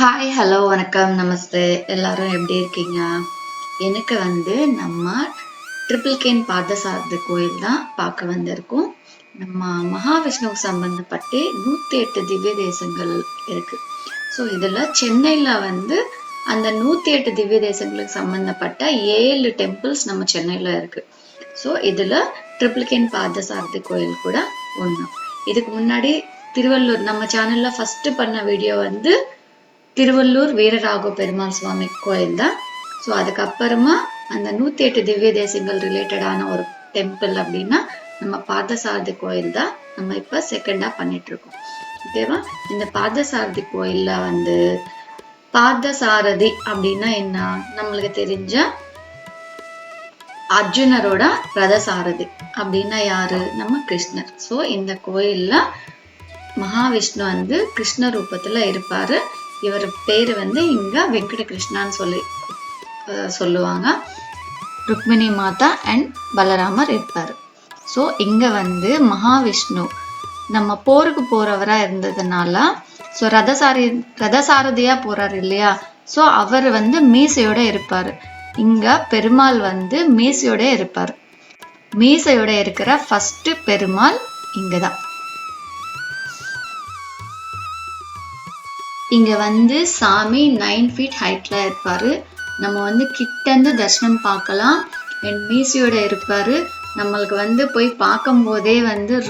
Hi, hello, வணக்கம், நமஸ்தே. எல்லாரும் எப்படி இருக்கீங்க? எனக்கு நம்ம ட்ரிபிள் கேன் பார்த்தசாரதி கோயில் தான் பார்க்க வந்திருக்கோம். நம்ம மகாவிஷ்ணுவுக்கு சம்பந்தப்பட்டு 108 திவ்ய தேசங்கள் இருக்கு. ஸோ இதில் சென்னையில் அந்த 108 திவ்ய தேசங்களுக்கு சம்பந்தப்பட்ட 7 டெம்பிள்ஸ் நம்ம சென்னையில் இருக்கு. ஸோ இதில் ட்ரிபிள் கேன் பார்த்தசாரதி கோயில் கூட ஒன்று. இதுக்கு முன்னாடி திருவள்ளூர் நம்ம சேனலில் ஃபஸ்ட்டு பண்ண வீடியோ திருவள்ளூர் வீரராகவ பெருமாள் சுவாமி கோயில் தான். ஸோ அதுக்கப்புறமா அந்த 108 திவ்ய தேசங்கள் ரிலேட்டடான ஒரு டெம்பிள் அப்படின்னா நம்ம பார்த்தசாரதி கோயில் தான் நம்ம இப்போ செகண்டாக பண்ணிட்டு இருக்கோம். ஓகேவா? இந்த பார்த்தசாரதி கோயிலில் பார்த்தசாரதி அப்படின்னா என்ன? நம்மளுக்கு தெரிஞ்ச அர்ஜுனரோட ரதசாரதி அப்படின்னா யாரு? நம்ம கிருஷ்ணர். ஸோ இந்த கோயில்ல மகாவிஷ்ணு கிருஷ்ண ரூபத்துல இருப்பாரு. இவர் பேரு இங்க வெங்கட கிருஷ்ணான்னு சொல்லுவாங்க. ருக்மிணி மாதா அண்ட் பலராமர் இருப்பாரு. ஸோ இங்க மகாவிஷ்ணு நம்ம போருக்கு போறவரா இருந்ததுனால ஸோ ரதசாரதியா போறாரு இல்லையா? ஸோ அவர் மீசையோட இருப்பாரு. இங்க பெருமாள் மீசையோட இருப்பாரு. மீசையோட இருக்கிற ஃபர்ஸ்ட் பெருமாள் இங்கதான். இங்க சாமி 9 feet ஹைட்ல இருப்பாரு. நம்ம கிட்ட இருந்து தரிசனம் பார்க்கலாம். அண்ட் மீசையோட இருப்பாரு. நம்மளுக்கு போய் பார்க்கும் போதே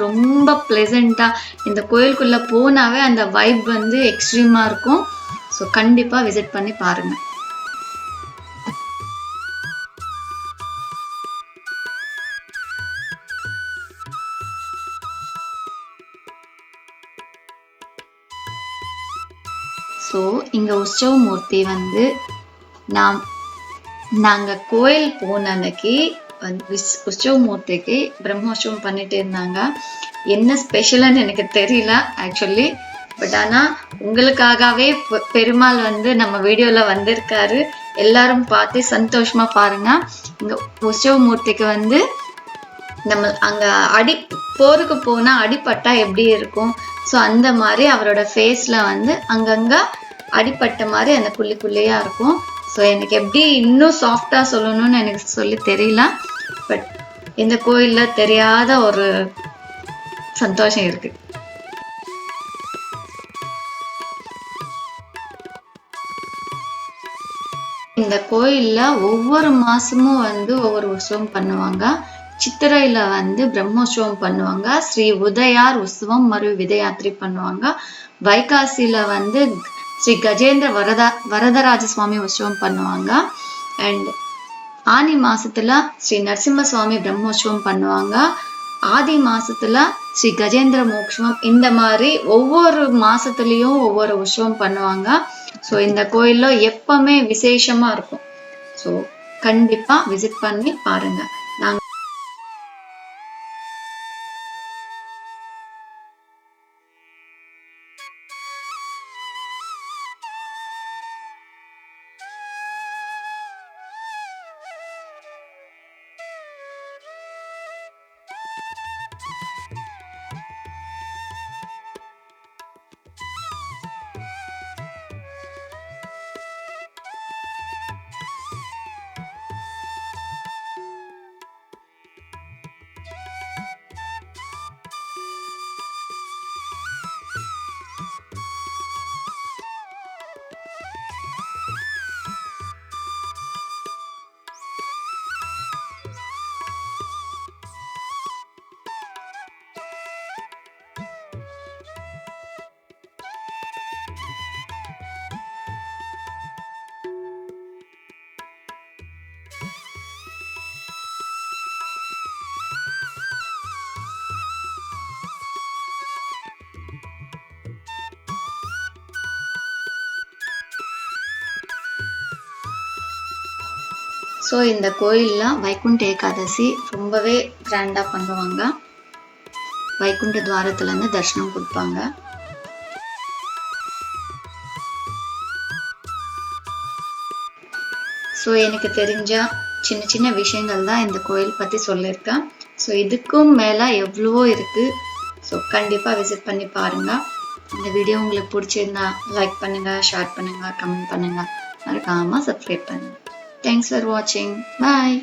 ரொம்ப பிளசண்டா இந்த கோயிலுக்குள்ள போனாவே அந்த வைப் எக்ஸ்ட்ரீமா இருக்கும். ஸோ கண்டிப்பா விசிட் பண்ணி பாருங்க. ஸோ இங்கே உற்சவ மூர்த்தி நாங்கள் கோயில் போன அன்னைக்கு உற்சவ மூர்த்திக்கு பிரம்மோற்சவம் பண்ணிட்டு இருந்தாங்க. என்ன ஸ்பெஷல்னு எனக்கு தெரியல ஆக்சுவலி. பட் ஆனால் உங்களுக்காகவே பெருமாள் நம்ம வீடியோவில் வந்திருக்காரு. எல்லாரும் பார்த்து சந்தோஷமா பாருங்க. இங்கே உற்சவ மூர்த்திக்கு நம்ம அங்கே போருக்கு போனா அடிப்பட்டா எப்படி இருக்கும்? ஸோ அந்த மாதிரி அவரோட ஃபேஸ்ல அங்கங்க அடிப்பட்ட மாதிரி அந்த புள்ளியா இருக்கும். ஸோ எனக்கு எப்படி இன்னும் சாஃப்டா சொல்லணும்னு எனக்கு சொல்லி தெரியல. பட் இந்த கோயில்ல தெரியாத ஒரு சந்தோஷம் இருக்கு. இந்த கோயில்ல ஒவ்வொரு மாசமும் ஒவ்வொரு உற்சவம் பண்ணுவாங்க. சித்திரையில பிரம்மோற்சவம் பண்ணுவாங்க. ஸ்ரீ உதயார் உற்சவம் மறு விதயாத்திரை பண்ணுவாங்க. வைகாசியில ஸ்ரீ கஜேந்திர வரதராஜ சுவாமி உற்சவம் பண்ணுவாங்க. அண்ட் ஆனி மாசத்துல ஸ்ரீ நரசிம்ம சுவாமி பிரம்மோற்சவம் பண்ணுவாங்க. ஆதி மாசத்துல ஸ்ரீ கஜேந்திர மோட்சம். இந்த மாதிரி ஒவ்வொரு மாசத்துலயும் ஒவ்வொரு உற்சவம் பண்ணுவாங்க. ஸோ இந்த கோயில்ல எப்பவுமே விசேஷமா இருக்கும். ஸோ கண்டிப்பா விசிட் பண்ணி பாருங்க. ஸோ இந்த கோயிலில் வைகுண்ட ஏகாதசி ரொம்பவே கிராண்டாக பண்ணுவாங்க. வைகுண்ட துவாரத்துலேருந்து தரிசனம் கொடுப்பாங்க. ஸோ எனக்கு தெரிஞ்ச சின்ன சின்ன விஷயங்கள் தான் இந்த கோயில் பற்றி சொல்லியிருக்கேன். ஸோ இதுக்கும் மேலே எவ்வளவோ இருக்குது. ஸோ கண்டிப்பாக விசிட் பண்ணி பாருங்கள். இந்த வீடியோ உங்களுக்கு பிடிச்சிருந்தா லைக் பண்ணுங்க, ஷேர் பண்ணுங்க, கமெண்ட் பண்ணுங்க, மறக்காம சப்ஸ்கிரைப் பண்ணுங்க. தேங்க்ஸ் ஃபார் வாட்சிங். பாய்.